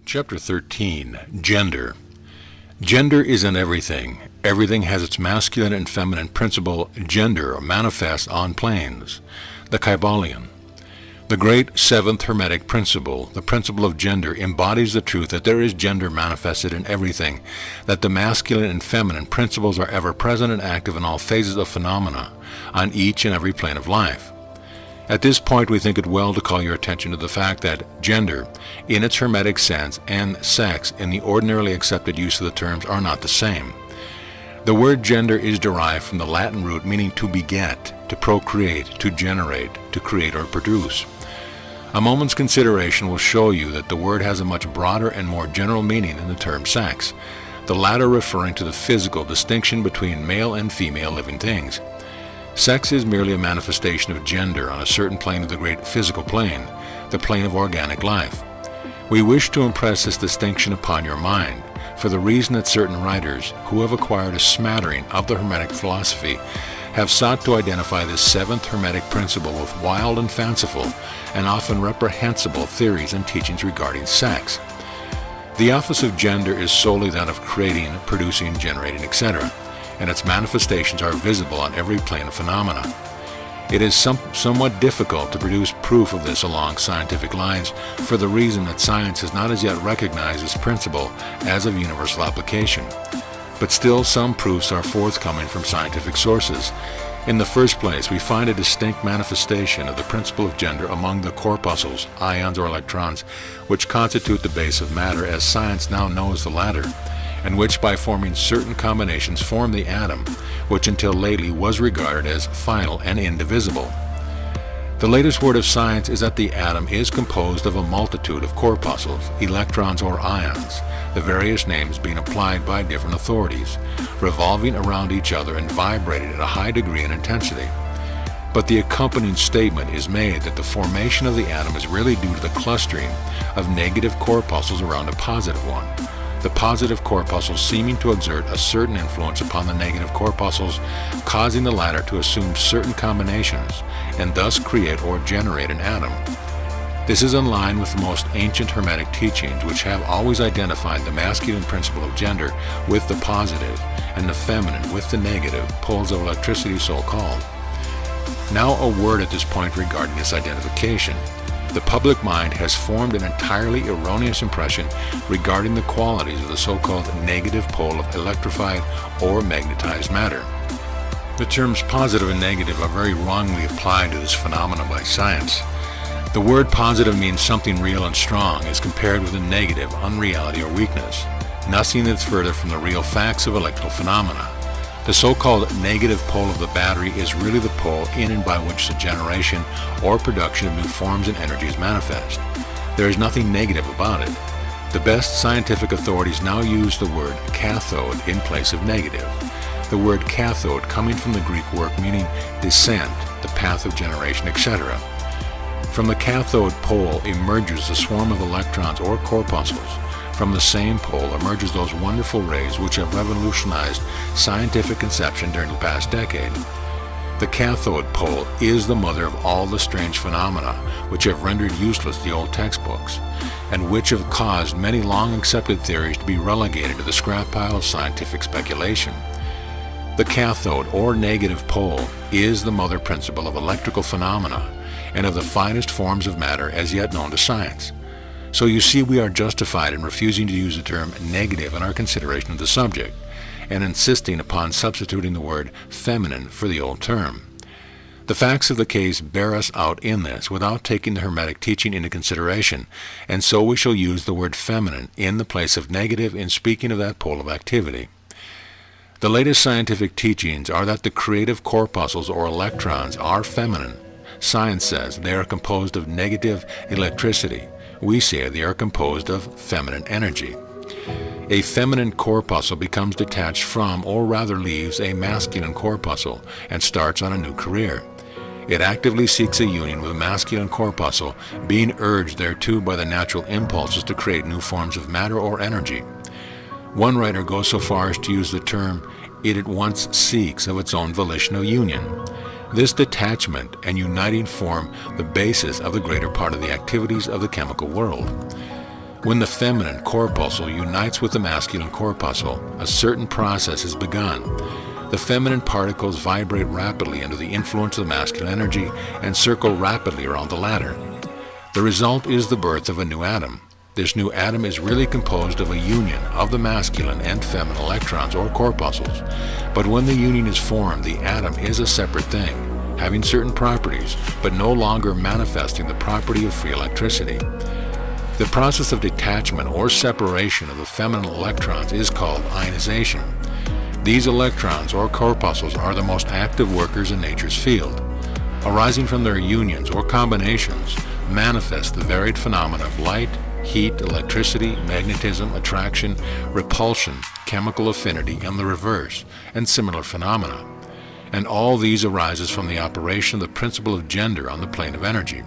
Chapter 13, Gender. Gender is in everything. Everything has its masculine and feminine principle, gender, manifest on planes. The Kybalion. The great seventh Hermetic principle, the principle of gender, embodies the truth that there is gender manifested in everything, that the masculine and feminine principles are ever present and active in all phases of phenomena, on each and every plane of life. At this point, we think it well to call your attention to the fact that gender, in its Hermetic sense, and sex, in the ordinarily accepted use of the terms, are not the same. The word gender is derived from the Latin root meaning to beget, to procreate, to generate, to create or produce. A moment's consideration will show you that the word has a much broader and more general meaning than the term sex, the latter referring to the physical distinction between male and female living things. Sex is merely a manifestation of gender on a certain plane of the great physical plane, the plane of organic life. We wish to impress this distinction upon your mind, for the reason that certain writers, who have acquired a smattering of the Hermetic philosophy, have sought to identify this seventh Hermetic principle with wild and fanciful, and often reprehensible theories and teachings regarding sex. The office of gender is solely that of creating, producing, generating, etc., and its manifestations are visible on every plane of phenomena. It is somewhat difficult to produce proof of this along scientific lines for the reason that science has not as yet recognized this principle as of universal application. But still, some proofs are forthcoming from scientific sources. In the first place, we find a distinct manifestation of the principle of gender among the corpuscles, ions or electrons, which constitute the base of matter as science now knows the latter, and which by forming certain combinations form the atom, which until lately was regarded as final and indivisible. The latest word of science is that the atom is composed of a multitude of corpuscles, electrons or ions, the various names being applied by different authorities, revolving around each other and vibrating at a high degree and intensity. But the accompanying statement is made that the formation of the atom is really due to the clustering of negative corpuscles around a positive one, the positive corpuscles seeming to exert a certain influence upon the negative corpuscles, causing the latter to assume certain combinations, and thus create or generate an atom. This is in line with the most ancient Hermetic teachings, which have always identified the masculine principle of gender with the positive, and the feminine with the negative, poles of electricity so-called. Now a word at this point regarding this identification. The public mind has formed an entirely erroneous impression regarding the qualities of the so-called negative pole of electrified or magnetized matter. The terms positive and negative are very wrongly applied to this phenomenon by science. The word positive means something real and strong as compared with a negative, unreality or weakness. Nothing is further from the real facts of electrical phenomena. The so-called negative pole of the battery is really the pole in and by which the generation or production of new forms and energies manifest. There is nothing negative about it. The best scientific authorities now use the word cathode in place of negative. The word cathode coming from the Greek word meaning descent, the path of generation, etc. From the cathode pole emerges a swarm of electrons or corpuscles. From the same pole emerges those wonderful rays which have revolutionized scientific conception during the past decade. The cathode pole is the mother of all the strange phenomena which have rendered useless the old textbooks, and which have caused many long-accepted theories to be relegated to the scrap pile of scientific speculation. The cathode, or negative pole, is the mother principle of electrical phenomena and of the finest forms of matter as yet known to science. So you see, we are justified in refusing to use the term negative in our consideration of the subject, and insisting upon substituting the word feminine for the old term. The facts of the case bear us out in this without taking the Hermetic teaching into consideration, and so we shall use the word feminine in the place of negative in speaking of that pole of activity. The latest scientific teachings are that the creative corpuscles or electrons are feminine. Science says they are composed of negative electricity. We say they are composed of feminine energy. A feminine corpuscle becomes detached from, or rather leaves, a masculine corpuscle and starts on a new career. It actively seeks a union with a masculine corpuscle, being urged thereto by the natural impulses to create new forms of matter or energy. One writer goes so far as to use the term, it at once seeks of its own volition of union. This detachment and uniting form the basis of the greater part of the activities of the chemical world. When the feminine corpuscle unites with the masculine corpuscle, a certain process is begun. The feminine particles vibrate rapidly under the influence of the masculine energy and circle rapidly around the latter. The result is the birth of a new atom. This new atom is really composed of a union of the masculine and feminine electrons or corpuscles. But when the union is formed, the atom is a separate thing, having certain properties, but no longer manifesting the property of free electricity. The process of detachment or separation of the feminine electrons is called ionization. These electrons or corpuscles are the most active workers in nature's field. Arising from their unions or combinations, manifest the varied phenomena of light, heat, electricity, magnetism, attraction, repulsion, chemical affinity, and the reverse, and similar phenomena. And all these arises from the operation of the principle of gender on the plane of energy.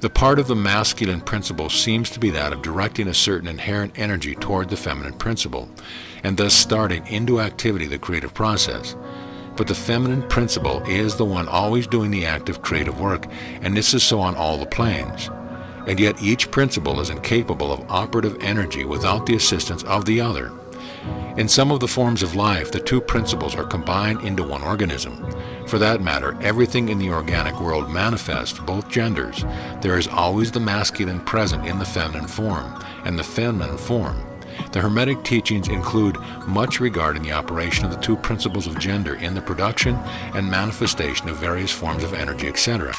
The part of the masculine principle seems to be that of directing a certain inherent energy toward the feminine principle, and thus starting into activity the creative process. But the feminine principle is the one always doing the active creative work, and this is so on all the planes. And yet each principle is incapable of operative energy without the assistance of the other. In some of the forms of life, the two principles are combined into one organism. For that matter, everything in the organic world manifests both genders. There is always the masculine present in the feminine form, and the feminine form. The Hermetic teachings include much regarding the operation of the two principles of gender in the production and manifestation of various forms of energy, etc.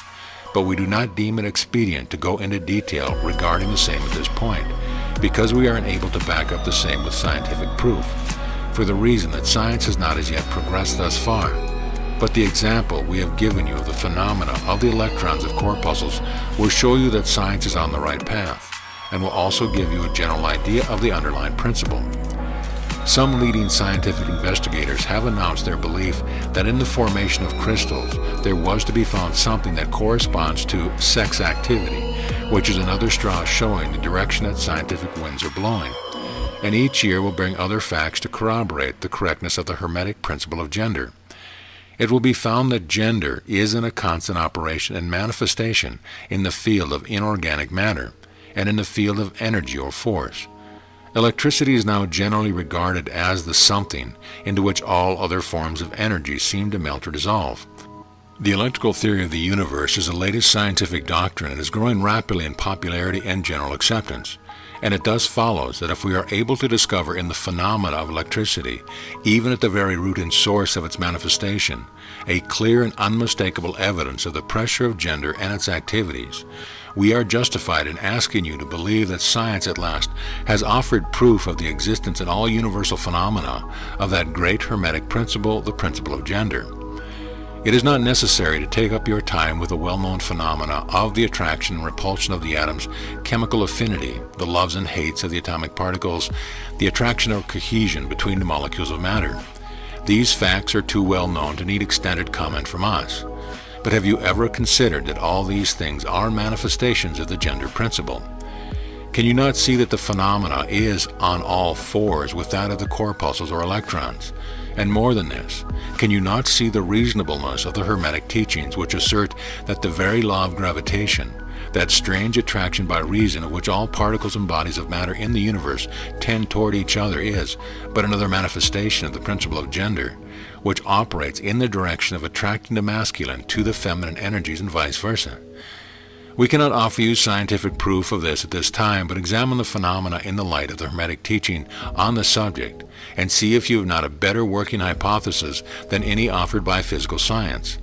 But we do not deem it expedient to go into detail regarding the same at this point, because we are unable to back up the same with scientific proof, for the reason that science has not as yet progressed thus far. But the example we have given you of the phenomena of the electrons of corpuscles will show you that science is on the right path, and will also give you a general idea of the underlying principle. Some leading scientific investigators have announced their belief that in the formation of crystals there was to be found something that corresponds to sex activity, which is another straw showing the direction that scientific winds are blowing. And each year will bring other facts to corroborate the correctness of the Hermetic principle of gender. It will be found that gender is in a constant operation and manifestation in the field of inorganic matter, and in the field of energy or force. Electricity is now generally regarded as the something into which all other forms of energy seem to melt or dissolve. The electrical theory of the universe is the latest scientific doctrine and is growing rapidly in popularity and general acceptance. And it thus follows that if we are able to discover in the phenomena of electricity, even at the very root and source of its manifestation, a clear and unmistakable evidence of the pressure of gender and its activities, we are justified in asking you to believe that science at last has offered proof of the existence in all universal phenomena of that great Hermetic principle, the principle of gender. It is not necessary to take up your time with the well-known phenomena of the attraction and repulsion of the atoms, chemical affinity, the loves and hates of the atomic particles, the attraction or cohesion between the molecules of matter. These facts are too well known to need extended comment from us. But have you ever considered that all these things are manifestations of the gender principle? Can you not see that the phenomena is on all fours with that of the corpuscles or electrons? And more than this, can you not see the reasonableness of the Hermetic teachings which assert that the very law of gravitation, that strange attraction by reason of which all particles and bodies of matter in the universe tend toward each other, is but another manifestation of the principle of gender, which operates in the direction of attracting the masculine to the feminine energies and vice versa? We cannot offer you scientific proof of this at this time, but examine the phenomena in the light of the Hermetic teaching on the subject, and see if you have not a better working hypothesis than any offered by physical science.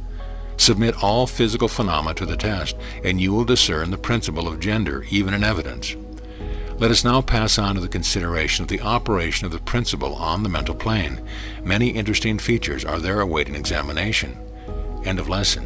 Submit all physical phenomena to the test, and you will discern the principle of gender even in evidence. Let us now pass on to the consideration of the operation of the principle on the mental plane. Many interesting features are there awaiting examination. End of lesson.